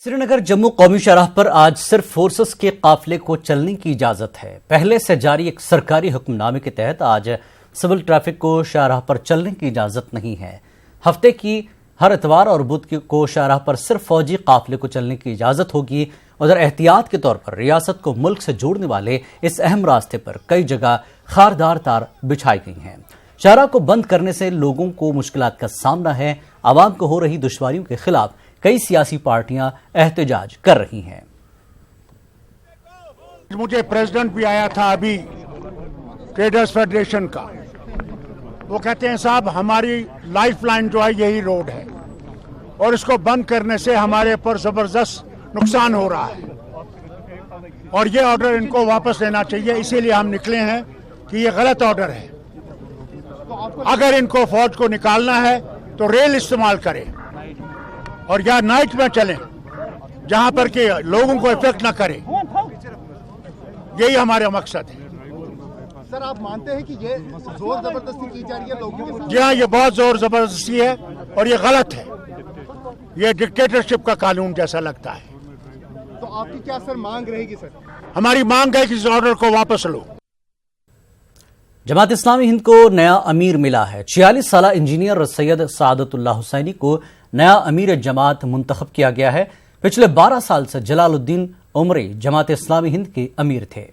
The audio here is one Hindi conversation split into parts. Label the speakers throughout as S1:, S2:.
S1: श्रीनगर जम्मू कौमी शाहराह पर आज सिर्फ फोर्सेस के काफिले को चलने की इजाजत है। पहले से जारी एक सरकारी हुक्मनामे के तहत आज सिविल ट्रैफिक को शाहराह पर चलने की इजाजत नहीं है। हफ्ते की हर इतवार और बुध को शाहराह पर सिर्फ फौजी काफिले को चलने की इजाजत होगी। उधर एहतियात के तौर पर रियासत को मुल्क से जोड़ने वाले इस अहम रास्ते पर कई जगह खारदार तार बिछाई गई हैं। शाहराह को बंद करने से लोगों को मुश्किलात का सामना है। आवाम को हो रही दुश्वारियों के खिलाफ कई सियासी पार्टियां एहतजाज कर रही हैं।
S2: मुझे प्रेसिडेंट भी आया था अभी ट्रेडर्स फेडरेशन का। वो कहते हैं साहब हमारी लाइफलाइन जो है यही रोड है और इसको बंद करने से हमारे ऊपर जबरदस्त नुकसान हो रहा है और ये ऑर्डर इनको वापस लेना चाहिए। इसीलिए हम निकले हैं कि ये गलत ऑर्डर है। अगर इनको फौज को निकालना है तो रेल इस्तेमाल करें और या नाइट में चलें जहां पर कि लोगों को इफेक्ट ना करे। यही हमारा मकसद है।
S3: सर आप मानते हैं कि ये जोर जबरदस्ती की जा रही है लोगों के?
S2: जी हाँ, ये बहुत जोर जबरदस्ती है और ये गलत है। ये डिक्टेटरशिप का कानून जैसा लगता है।
S3: तो आपकी क्या सर मांग रहेगी? सर
S2: हमारी मांग है कि इस ऑर्डर को वापस लो।
S1: जमात इस्लामी हिंद को नया अमीर मिला है। 46 साला इंजीनियर सैयद सादतुल्लाह हुसैनी को नया अमीर जमात मुंतखब किया गया है। पिछले 12 साल से जलालुद्दीन उमरी जमात इस्लामी हिंद के अमीर थे।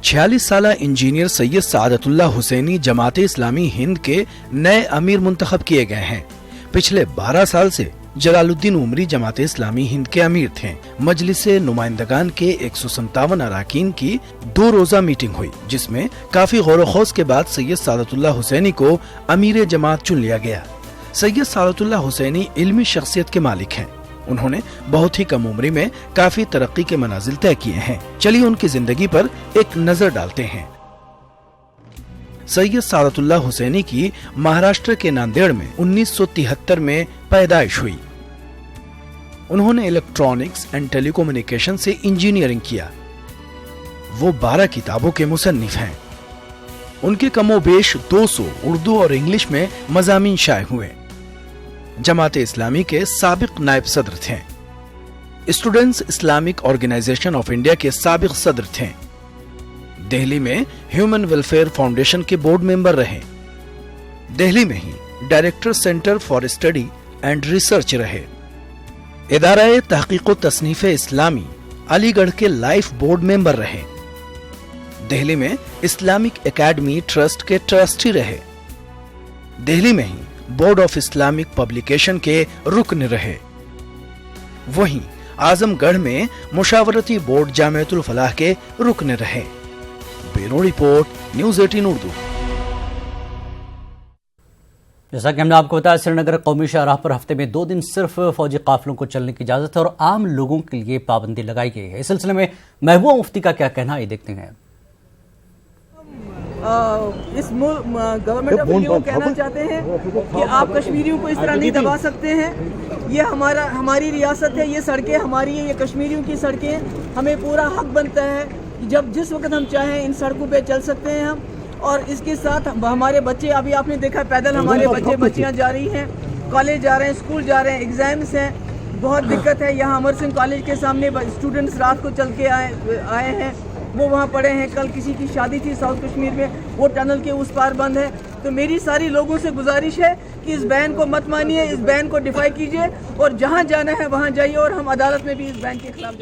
S4: 46 साला इंजीनियर सैयद सादतुल्लाह हुसैनी जमात इस्लामी हिंद के नए अमीर मुंतखब किए गए हैं। पिछले 12 साल से जलालुद्दीन उमरी जमात इस्लामी हिंद के अमीर थे। मजलिसे नुमाइंदगान के 157 अराकीन की 2 रोजा मीटिंग हुई, जिसमें काफी गौर-व-खौज के बाद सैयद सादतुल्लाह हुसैनी को अमीर जमात चुन लिया गया। सैयद सादतुल्लाह हुसैनी इल्मी शख्सियत के मालिक हैं। उन्होंने बहुत ही कम उम्र में काफी तरक्की के मनाजिल तय किए हैं। चलिए उनकी जिंदगी पर एक नजर डालते हैं। सैयद सादतुल्लाह हुसैनी की महाराष्ट्र के नांदेड़ में 1973 में पैदाइश हुई। उन्होंने इलेक्ट्रॉनिक्स एंड टेलीकम्युनिकेशन से इंजीनियरिंग किया। वो 12 किताबों के मुसन्निफ हैं। उनके कमोबेश 200 उर्दू और इंग्लिश में मज़ामीन शाये हुए। जमात इस्लामी के साबिक नायब सदर थे। Students Islamic organisation of India के साबिक सदर थे। दिल्ली में ह्यूमन वेलफेयर फाउंडेशन के बोर्ड मेंबर रहे। दिल्ली में ही director centre for study and research रहे। इदारा तहकीक व तसनीफ इस्लामी अलीगढ़ के लाइफ बोर्ड मेंबर रहे। दिल्ली में इस्लामिक एकेडमी ट्रस्ट के ट्रस्टी रहे। दिल्ली में ही बोर्ड ऑफ इस्लामिक पब्लिकेशन के रुकन रहे। वहीं आजमगढ़ में मुशावरती बोर्ड जामियतुल फलाह के रुकन रहे। Bureau report, news 18 Urdu.
S1: जैसा कि हमने आपको बताया, श्रीनगर कौमी शाहराह पर हफ्ते में 2 दिन सिर्फ फौजी काफिलों को चलने की इजाजत है और आम लोगों के लिए पाबंदी लगाई गई है। इस सिलसिले में महबूबा मुफ्ती का क्या कहना है, ये देखते हैं।
S5: इस गवर्नमेंट ऑफ इंडिया को कहना चाहते हैं कि आप कश्मीरियों को इस तरह नहीं दबा सकते हैं। ये हमारी रियासत है, ये सड़कें हमारी हैं, ये कश्मीरियों की सड़कें। हमें पूरा हक बनता है कि जब जिस वक्त हम चाहें इन सड़कों पे चल सकते हैं हम। और इसके साथ हमारे बच्चे, अभी आपने देखा पैदल हमारे बच्चे बच्चियाँ जा रही हैं, कॉलेज जा रहे हैं, स्कूल जा रहे हैं, एग्जाम्स हैं। बहुत दिक्कत है। यहाँ अमर सिंह कॉलेज के सामने स्टूडेंट्स रात को चल के आए हैं, वो वहाँ पड़े हैं। कल किसी की शादी थी साउथ कश्मीर में, वो टनल के उस पार बंद है। तो मेरी सारी लोगों से गुजारिश है कि इस बैन को मत मानिए, इस बैन को डिफाई कीजिए और जहाँ जाना है वहाँ जाइए और हम अदालत में भी इस बैन के खिलाफ